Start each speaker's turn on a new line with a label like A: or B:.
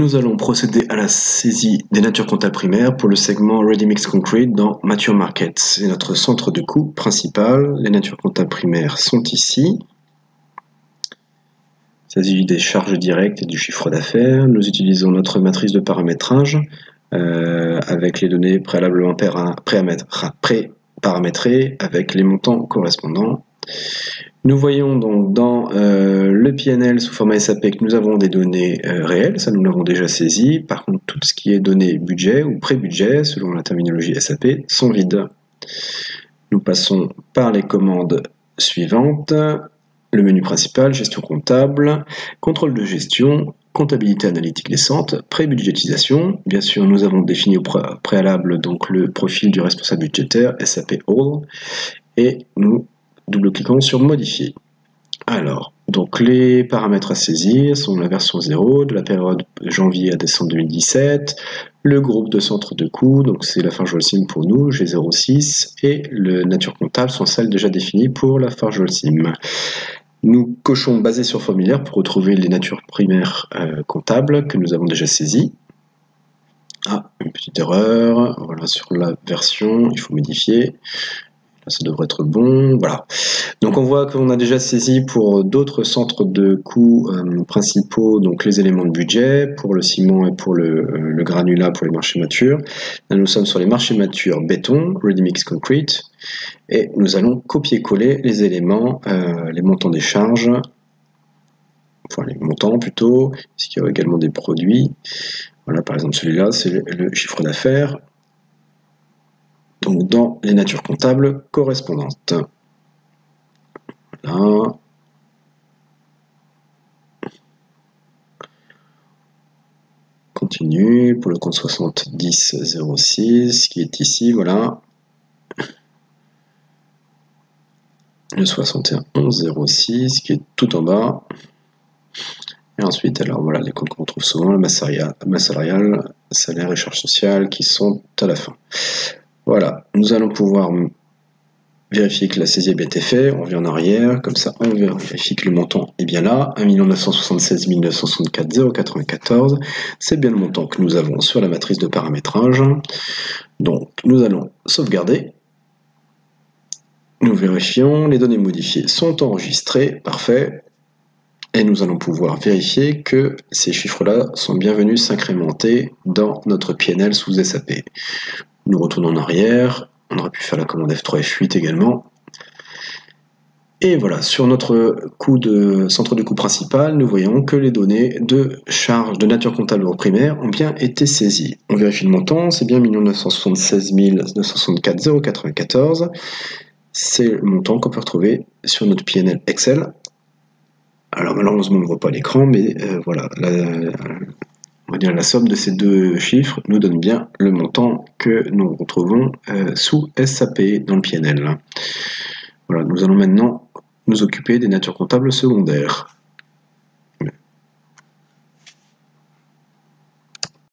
A: nous allons procéder à la saisie des natures comptables primaires pour le segment Ready Mix Concrete dans Mature Market. C'est notre centre de coût principal. Les natures comptables primaires sont ici. Il s'agit des charges directes et du chiffre d'affaires. Nous utilisons notre matrice de paramétrage avec les données préalablement pré-paramétrées avec les montants correspondants. Nous voyons donc dans le PNL sous format SAP que nous avons des données réelles, ça nous l'avons déjà saisi. Par contre, tout ce qui est données budget ou pré-budget, selon la terminologie SAP, sont vides. Nous passons par les commandes suivantes. Le menu principal, gestion comptable, contrôle de gestion, comptabilité analytique naissante, pré-budgétisation. Bien sûr, nous avons défini au préalable donc le profil du responsable budgétaire, SAP All, et nous double-cliquons sur modifier. Alors, donc les paramètres à saisir sont la version 0 de la période janvier à décembre 2017, le groupe de centres de coûts, donc c'est la FargeolSim pour nous, G06, et le nature comptable sont celles déjà définies pour la FargeolSim. Nous cochons basé sur formulaire pour retrouver les natures primaires comptables que nous avons déjà saisies. Ah, une petite erreur, voilà, sur la version, il faut modifier. Là, ça devrait être bon, voilà. Donc on voit qu'on a déjà saisi pour d'autres centres de coûts principaux, donc les éléments de budget, pour le ciment et pour le granulat pour les marchés matures. Là, nous sommes sur les marchés matures béton, Ready Mix Concrete, et nous allons copier-coller les éléments, les montants des charges, enfin les montants plutôt, puisqu'il y a également des produits. Voilà, par exemple celui-là, c'est le chiffre d'affaires. Donc dans les natures comptables correspondantes. Voilà. Continue pour le compte 7006 qui est ici, voilà. Le 7106 qui est tout en bas. Et ensuite, alors voilà, les comptes qu'on trouve souvent, la masse salariale, salaire et charges sociales qui sont à la fin. Voilà, nous allons pouvoir vérifier que la saisie a bien été faite, on revient en arrière, comme ça on vérifie que le montant est bien là, 1 976 964 094, c'est bien le montant que nous avons sur la matrice de paramétrage. Donc nous allons sauvegarder, nous vérifions, les données modifiées sont enregistrées, parfait, et nous allons pouvoir vérifier que ces chiffres-là sont bien venus s'incrémenter dans notre PNL sous SAP. Nous retournons en arrière, on aurait pu faire la commande F3, F8 également. Et voilà, sur notre centre de coût principal, nous voyons que les données de charges de nature comptable primaire ont bien été saisies. On vérifie le montant, c'est bien 1 976 964 094. C'est le montant qu'on peut retrouver sur notre PNL Excel. Alors malheureusement, on ne voit pas l'écran, mais voilà, on va dire la somme de ces deux chiffres nous donne bien le montant que nous retrouvons sous SAP dans le PNL. Voilà, nous allons maintenant nous occuper des natures comptables secondaires.